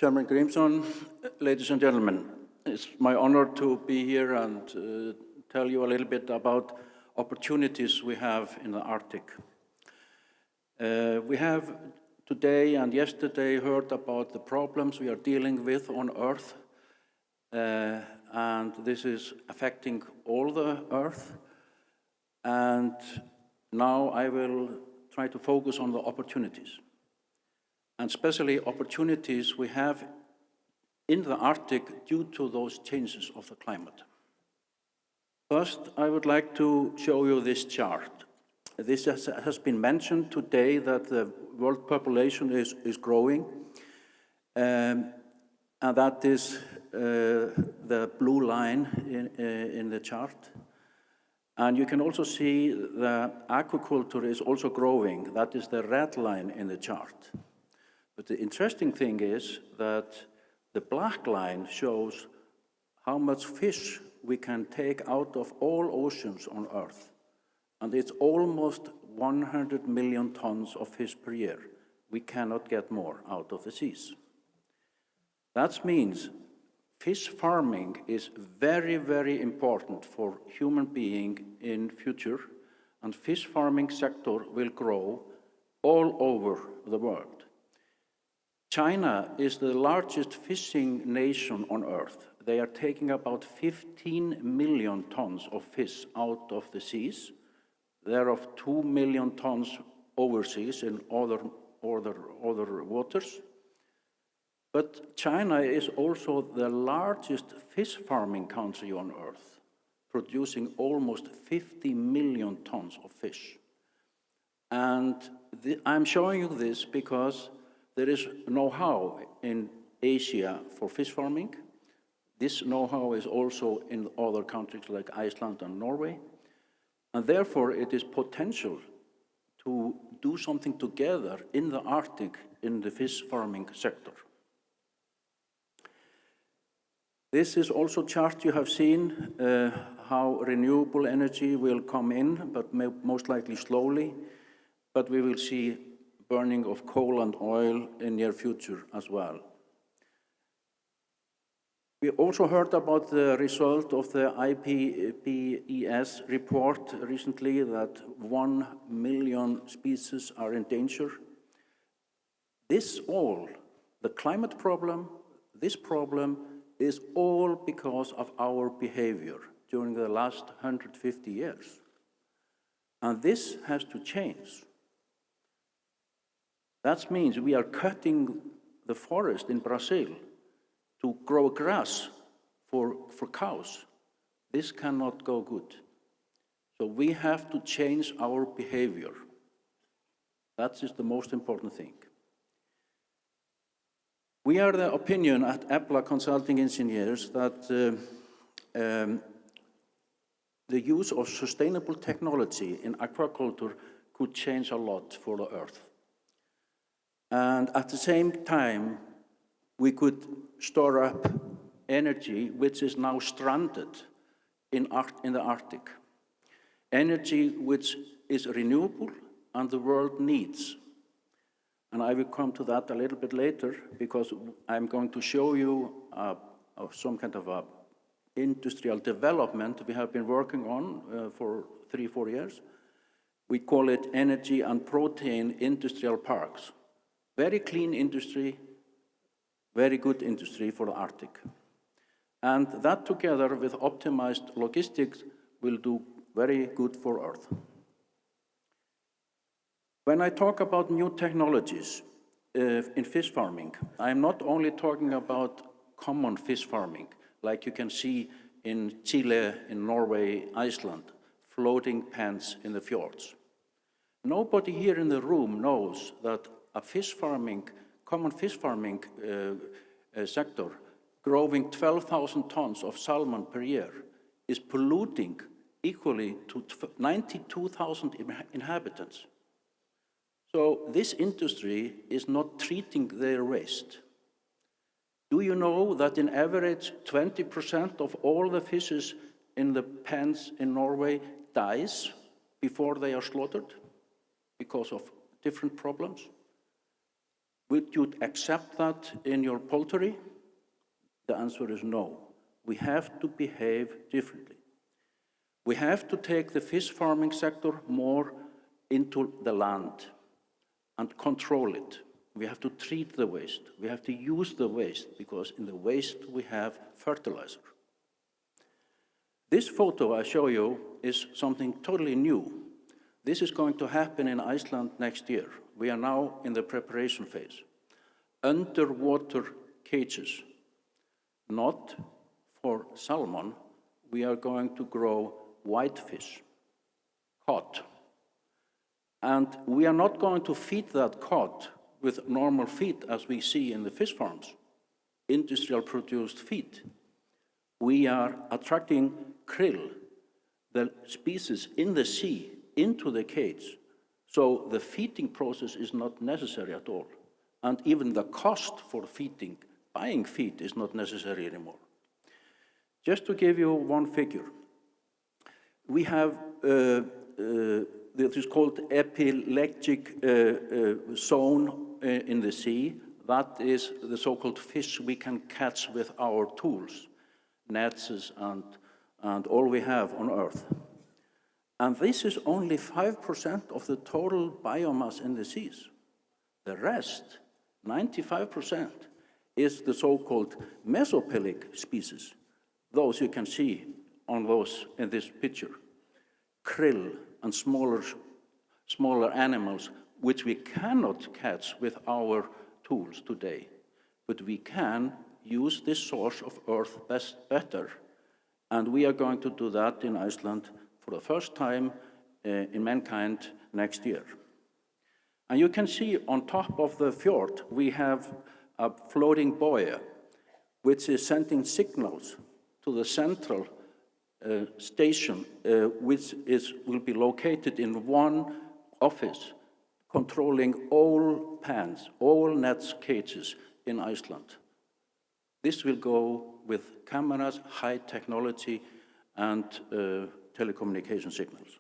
Chairman Grímsson, ladies and gentlemen, it's my honor to be here and tell you a little bit about opportunities we have in the Arctic. We have today and yesterday heard about the problems we are dealing with on Earth, and this is affecting all the Earth. And now I will try to focus on the opportunities, and especially opportunities we have in the Arctic due to those changes of the climate. First, I would like to show you this chart. This has been mentioned today that the world population is growing, and that is the blue line in the chart. And you can also see that aquaculture is also growing. That is the red line in the chart. But the interesting thing is that the black line shows how much fish we can take out of all oceans on Earth. And it's almost 100 million tons of fish per year. We cannot get more out of the seas. That means fish farming is very, very important for human being in future, and fish farming sector will grow all over the world. China is the largest fishing nation on Earth. They are taking about 15 million tons of fish out of the seas, thereof 2 million tons overseas in other waters. But China is also the largest fish farming country on Earth, producing almost 50 million tons of fish. And I'm showing you this because there is know-how in Asia for fish farming. This know-how is also in other countries like Iceland and Norway. And therefore, it is potential to do something together in the Arctic in the fish farming sector. This is also a chart you have seen, how renewable energy will come in, but most likely slowly. But we will see burning of coal and oil in near future as well. We also heard about the result of the IPBES report recently that 1 million species are in danger. This all, the climate problem, this problem is all because of our behavior during the last 150 years. And this has to change. That means we are cutting the forest in Brazil to grow grass for cows. This cannot go good. So we have to change our behavior. That is the most important thing. We are the opinion at EFLA Consulting Engineers that the use of sustainable technology in aquaculture could change a lot for the Earth. And at the same time, we could store up energy which is now stranded in the Arctic. Energy which is renewable and the world needs. And I will come to that a little bit later because I'm going to show you some kind of a industrial development we have been working on for 3-4 years. We call it energy and protein industrial parks. Very clean industry, very good industry for the Arctic. And that together with optimized logistics will do very good for Earth. When I talk about new technologies in fish farming, I'm not only talking about common fish farming, like you can see in Chile, in Norway, Iceland, floating pens in the fjords. Nobody here in the room knows that a fish farming, common fish farming sector, growing 12,000 tons of salmon per year, is polluting equally to 92,000 inhabitants. So this industry is not treating their waste. Do you know that in average 20% of all the fishes in the pens in Norway dies before they are slaughtered because of different problems? Would you accept that in your poultry? The answer is no. We have to behave differently. We have to take the fish farming sector more into the land and control it. We have to treat the waste. We have to use the waste, because in the waste we have fertilizer. This photo I show you is something totally new. This is going to happen in Iceland next year. We are now in the preparation phase. Underwater cages, not for salmon. We are going to grow whitefish, cod. And we are not going to feed that cod with normal feed as we see in the fish farms, industrial produced feed. We are attracting krill, the species in the sea, into the cage. So the feeding process is not necessary at all. And even the cost for feeding, buying feed, is not necessary anymore. Just to give you one figure, we have this is called epileptic zone in the sea. That is the so-called fish we can catch with our tools, nets and all we have on Earth. And this is only 5% of the total biomass in the seas. The rest, 95%, is the so-called mesopelagic species. Those you can see on those in this picture. Krill and smaller animals, which we cannot catch with our tools today. But we can use this source of Earth better. And we are going to do that in Iceland for the first time in mankind next year. And you can see on top of the fjord, we have a floating buoy, which is sending signals to the central station, which will be located in one office, controlling all pens, all nets cages in Iceland. This will go with cameras, high technology, and telecommunication signals.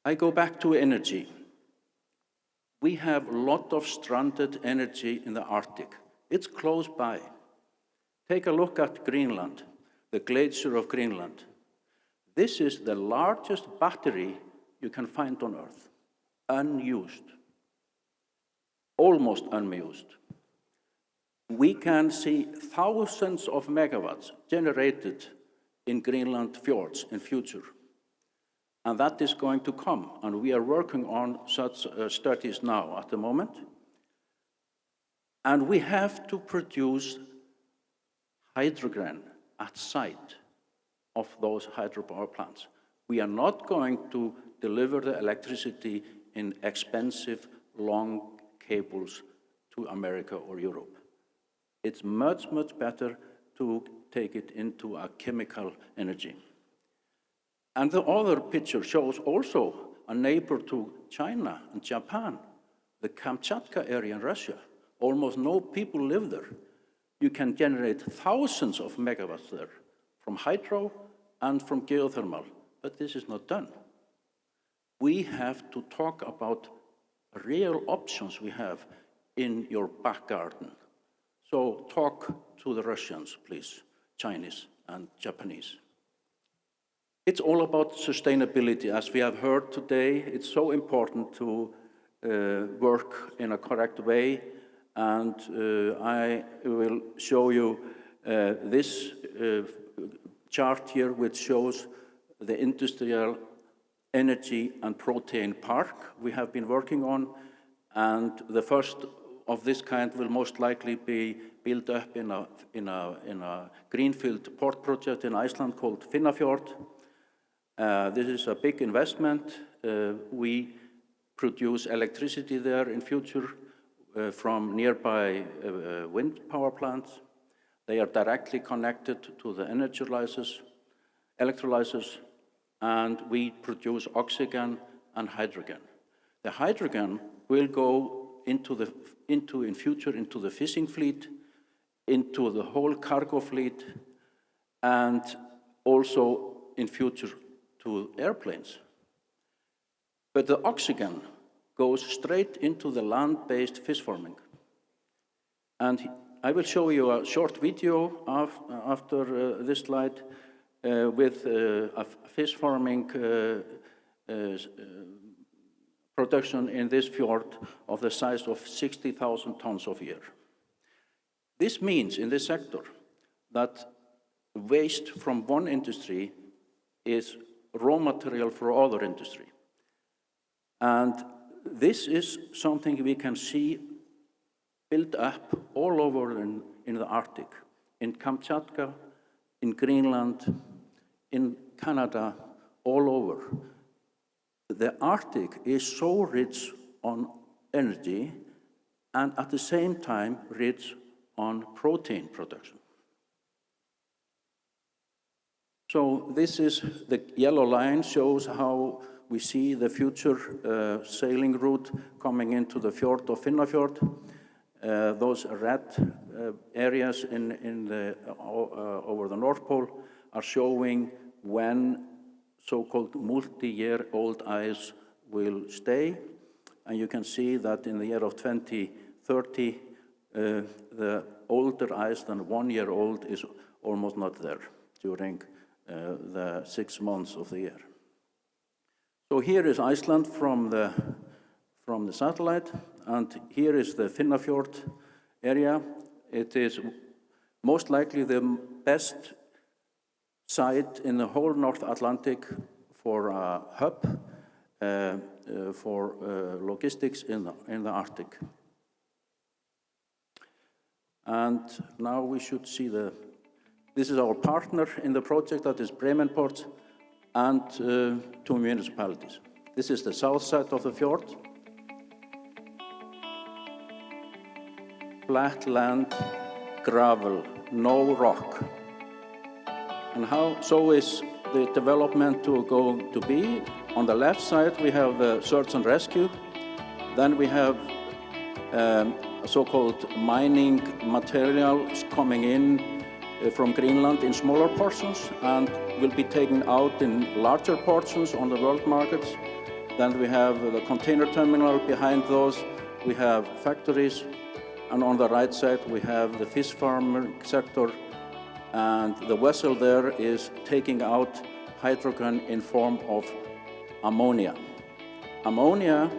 I go back to energy. We have a lot of stranded energy in the Arctic. It's close by. Take a look at Greenland, the glacier of Greenland. This is the largest battery you can find on Earth, unused, almost unused. We can see thousands of megawatts generated in Greenland fjords in future. And that is going to come, and we are working on such studies now at the moment. And we have to produce hydrogen at site of those hydropower plants. We are not going to deliver the electricity in expensive, long cables to America or Europe. It's much, much better to take it into a chemical energy. And the other picture shows also a neighbor to China and Japan, the Kamchatka area in Russia. Almost no people live there. You can generate thousands of megawatts there from hydro and from geothermal, but this is not done. We have to talk about real options we have in your back garden. So talk to the Russians, please, Chinese and Japanese. It's all about sustainability. As we have heard today, it's so important to work in a correct way. And I will show you this chart here, which shows the industrial energy and protein park we have been working on. And the first of this kind will most likely be built up in a greenfield port project in Iceland called Finnafjord. This is a big investment. We produce electricity there in future from nearby wind power plants. They are directly connected to the electrolyzers, and we produce oxygen and hydrogen. The hydrogen will go in future into the fishing fleet, into the whole cargo fleet, and also in future to airplanes. But the oxygen goes straight into the land-based fish farming. And I will show you a short video after this slide with a fish farming production in this fjord of the size of 60,000 tons a year. This means in this sector that waste from one industry is raw material for other industry. And this is something we can see built up all over in the Arctic, in Kamchatka, in Greenland, in Canada, all over. The Arctic is so rich on energy and at the same time rich on protein production. So this is the yellow line shows how we see the future sailing route coming into the fjord of Finnafjord. Those red areas over the North Pole are showing when so-called multi-year-old ice will stay. And you can see that in the year of 2030, the older ice than 1 year old is almost not there during the 6 months of the year. So here is Iceland from the satellite, and here is the Finnafjord area. It is most likely the best site in the whole North Atlantic for a hub for logistics in the Arctic. And now we should see this is our partner in the project, that is Bremen Port, and 2 municipalities. This is the south side of the fjord. Flat land, gravel, no rock. And how so is the development going to be? On the left side, we have the search and rescue. Then we have so-called mining materials coming in from Greenland in smaller portions and will be taken out in larger portions on the world markets. Then we have the container terminal. Behind those, we have factories. And on the right side, we have the fish farming sector. And the vessel there is taking out hydrogen in form of ammonia. Ammonia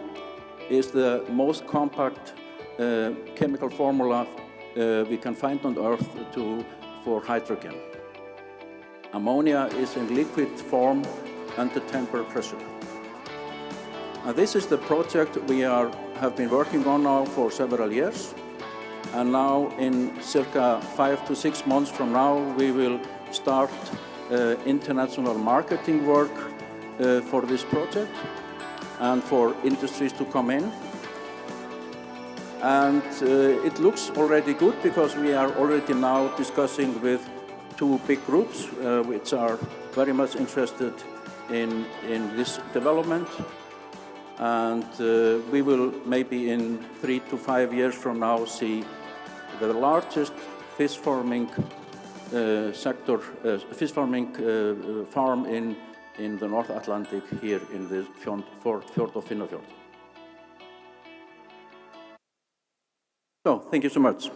is the most compact chemical formula we can find on Earth for hydrogen. Ammonia is in liquid form under temperature pressure. And this is the project we have been working on now for several years. And now in circa 5 to 6 months from now, we will start international marketing work for this project and for industries to come in. And it looks already good because we are already now discussing with 2 big groups which are very much interested in this development. And we will maybe in 3 to 5 years from now see the largest fish farming farm in the North Atlantic here in the fjord of Finnafjord. So, thank you so much.